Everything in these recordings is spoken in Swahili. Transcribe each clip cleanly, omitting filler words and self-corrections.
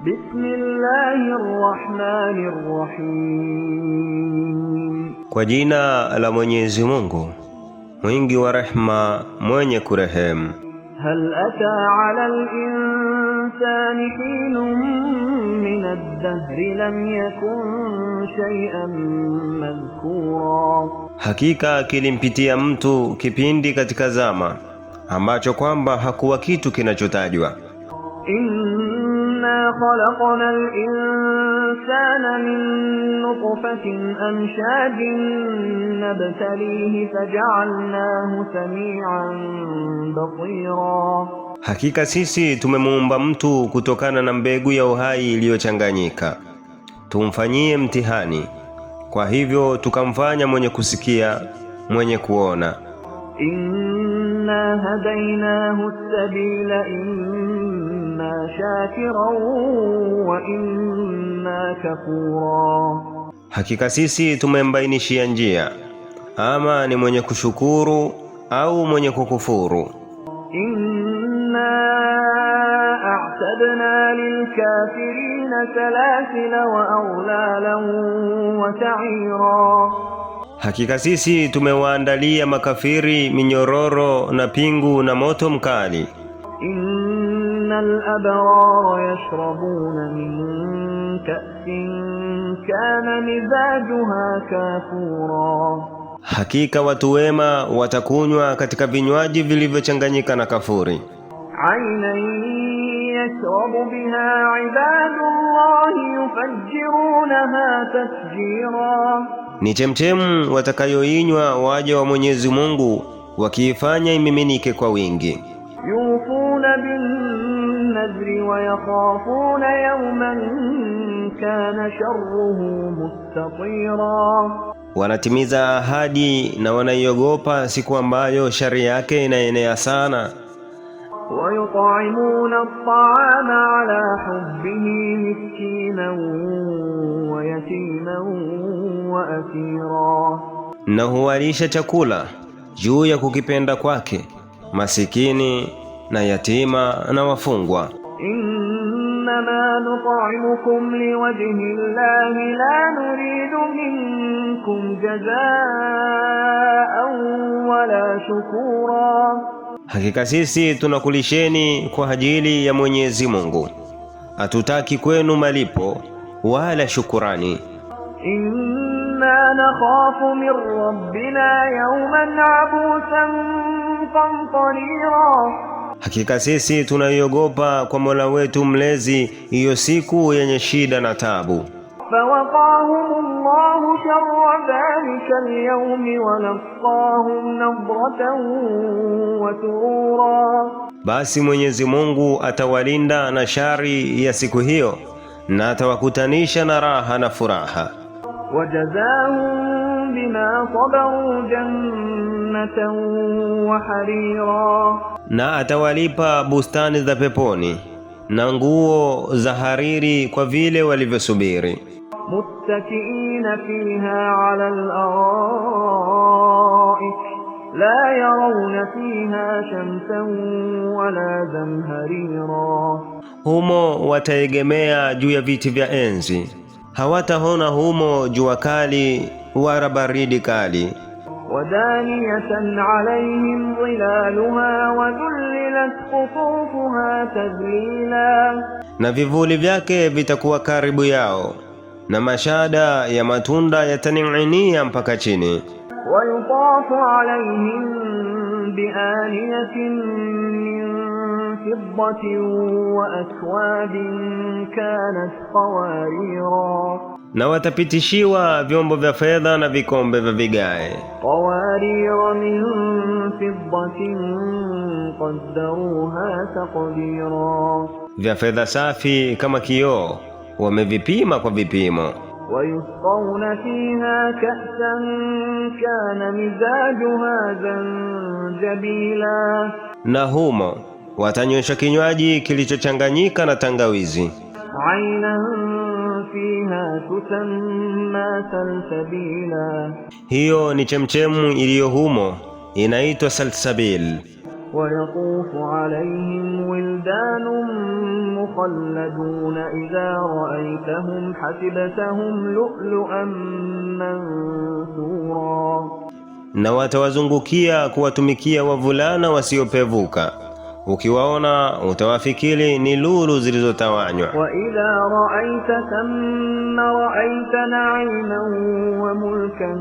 Bismillahirrahmanirrahim. Kwa jina la Mwenyezi Mungu, mwingi wa rehema, mwenye kurehemu. Hal ata ala al-insani hinun min ad-dahri lam yakun shay'an madhkura. Hakika kilimpitia mtu kipindi katika zama ambacho kwamba hakuwa kitu kinachotajwa. Inna khalaqna al-insana min nutfatin amshajin nabtalihi faja'alnahu sami'an basira. Hakika sisi tumemuumba mtu kutokana na mbegu ya uhai iliyochanganyika, tumfanyie mtihani, kwa hivyo tukamfanya mwenye kusikia, mwenye kuona. Inna hadaynahu as-sabila imma shakiran wa imma kafura. Hakika sisi tumembainishia njia, ama ni mwenye kushukuru au mwenye kukufuru. Inna a'tadna lilkafirina salasila wa aghlalan wa sa'ira. Hakika sisi tumewaandalia makafiri minyororo na pingu na moto mkali. Innal abrara yashrabuna min ka'sin kana mizajuha kafura. Hakika watu wema watakunywa katika vinywaji vilivyochanganyika na kafuri. Aynan yashrabu biha ibadullahi yufajjirunaha tafjira. Ni chemchemu watakayoinywa waja wa Mwenyezi Mungu, wakiifanya imiminike kwa wingi. Yufuna bin nadri wa yakhafuna yawman kana sharruhu mustatira. Wanatimiza ahadi na wanaiogopa siku ambayo shari yake inaenea sana. Wa yut'imuna at-ta'ama ala hubbihi miskinan wa yatiman wa asira. Na huwalisha chakula juu ya kukipenda kwake masikini na yatima na wafungwa. Innama nut'imukum liwajhi Allahi la nuridu minkum jazaa'an wala shukura. Hakika sisi tunakulisheni kwa ajili ya Mwenyezi Mungu, hatutaki kwenu malipo wala shukurani. Inna nakhafu min rabbina yawman 'abusan qamtarira. Hakika sisi tunaiogopa kwa Mola wetu mlezi hiyo siku yenye shida na tabu. Fawaqahumullahu sharra dhalika al-yawmi wa laqahum nadratan wa surura. Basi Mwenyezi Mungu atawalinda na shari ya siku hiyo na atawakutanisha na raha na furaha. Wajazahum bima sabaru jannatan wa harira. Na atawalipa bustani za peponi na nguo za hariri kwa vile walivyosubiri. Muttakiina fiha ala al-ara'ik la yarawna fiha shamsan wala zamharira. Humo wataegemea juu ya viti vya enzi, hawataona humo jua kali wala baridi kali. Wadaniyatan alayhim dhilaluha wa dhullilat qutufuha tadlila. Na vivuli vyake vitakuwa karibu yao na mashada ya matunda yataning'inia mpaka chini. Wa yutafu alayhim bi'aniyatin min fiddatin wa akwabin kanat qawarira. Na watapitishiwa vyombo vya fedha na vikombe vya vigae. Qawarira min fiddatin qaddaruha taqdira. Vya fedha safi kama kioo, wamevipima kwa vipimo. ويسقون فيها كأسا كان مزاجها زنجبيلا. Na humo watanywesha kinywaji kilichochanganyika na tangawizi. Ainan fiha tusamma salsabila. Hiyo ni chemchemu iliyo humo inaitwa salsabil. ويطوف عليهم ولدان مخلدون إذا رأيتهم حسبتهم لؤلؤا منثورا. Na watawazungukia kuwatumikia wavulana wasiopevuka, ukiwaona utawafikiri ni lulu zilizotawanywa. Wa idha ra'aita thumma ra'aita na'iman wa mulkan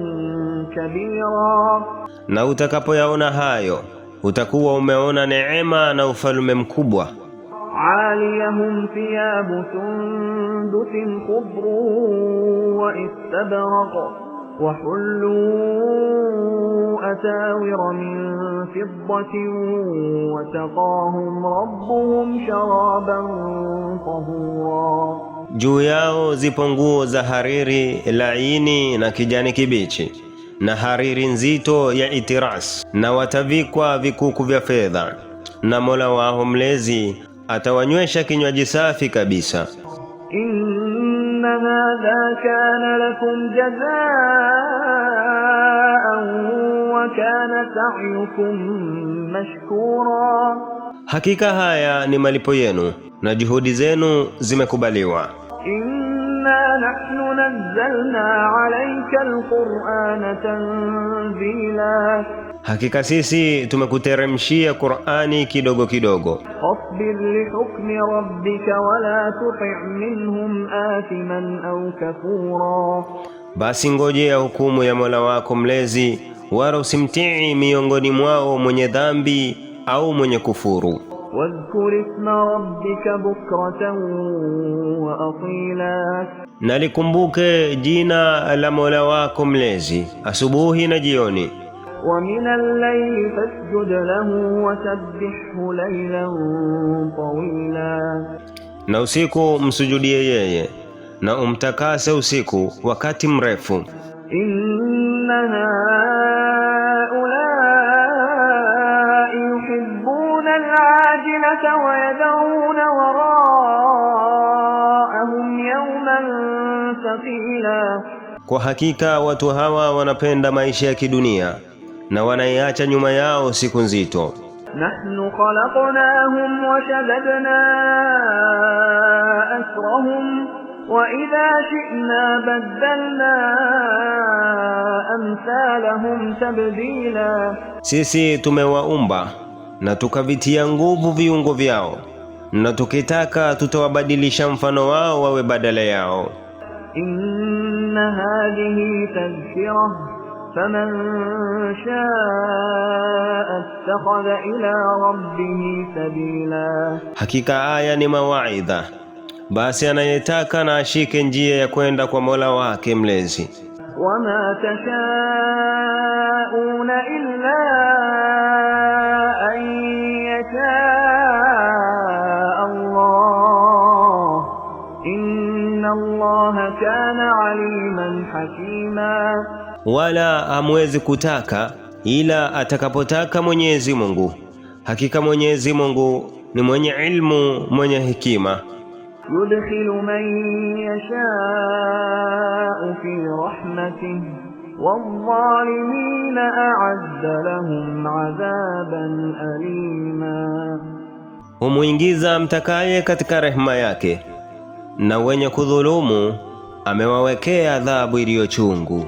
kabira, na utakapoyaona hayo utakuwa umeona neema na ufalme mkubwa. عاليهم ثياب سندس خضر واستبرق وحلوا أساور من فضة وسقاهم ربهم شرابا طهورا. Juu yao zipo nguo za hariri laini na kijani kibichi na hariri nzito ya itiras, na watavikwa vikuku vya fedha, na Mola wao mlezi atawanywesha kinywaji safi kabisa. Inna hadha kana lakum jazaa'an wa kana sa'yukum mashkura, hakika haya ni malipo yenu na juhudi zenu zimekubaliwa. Inna nahnu nazzalna 'alayka al-Qur'ana tanzila, hakika sisi tumekuteremshia Qur'ani kidogo kidogo. Fasbir li hukmi rabbika wa la tuti' minhum athiman aw kafura, basi ngojea hukumu ya Mola wako mlezi, wala usimtii miongoni mwao mwenye dhambi au mwenye kufuru. Wadhkur isma rabbika bukratan wa asila, na likumbuke jina la Mola wako mlezi asubuhi na jioni. Wa minal layli fasjud lahu wa sabbihhu laylan tawila, na usiku msujudie yeye na umtakase usiku wakati mrefu. Inna haulai yuhibbuna al-ajilata wa yad'una wara'ahum yawman thaqila, kwa hakika watu hawa wanapenda maisha ya kidunia na wanaiacha nyuma yao siku nzito. Nahnu khalaqnahum wa shaddadna asrahum wa idha shi'na baddalna amthalahum tabdila, sisi tumewaumba na tukavitia nguvu viungo vyao, na tukitaka tutawabadilisha mfano wao wawe badala yao. Inna hadhihi tadhkirah faman sha'a ittakhadha ila rabbih sabila, hakika aya ni mawaidha, basi anayetaka na ashike njia ya kwenda kwa Mola wake mlezi. Wama tashauna illa an yashaa Allah, inna Allaha kana aliman hakima, wala hamwezi kutaka ila atakapotaka Mwenyezi Mungu, hakika Mwenyezi Mungu ni mwenye ilmu, mwenye hekima. Yudkhilu man yasha'u fi rahmatihi wadh-dhalimina a'adda lahum 'adhaban alima, humuingiza mtakaye katika rehema yake, na wenye kudhulumu amewawekea adhabu iliyo chungu.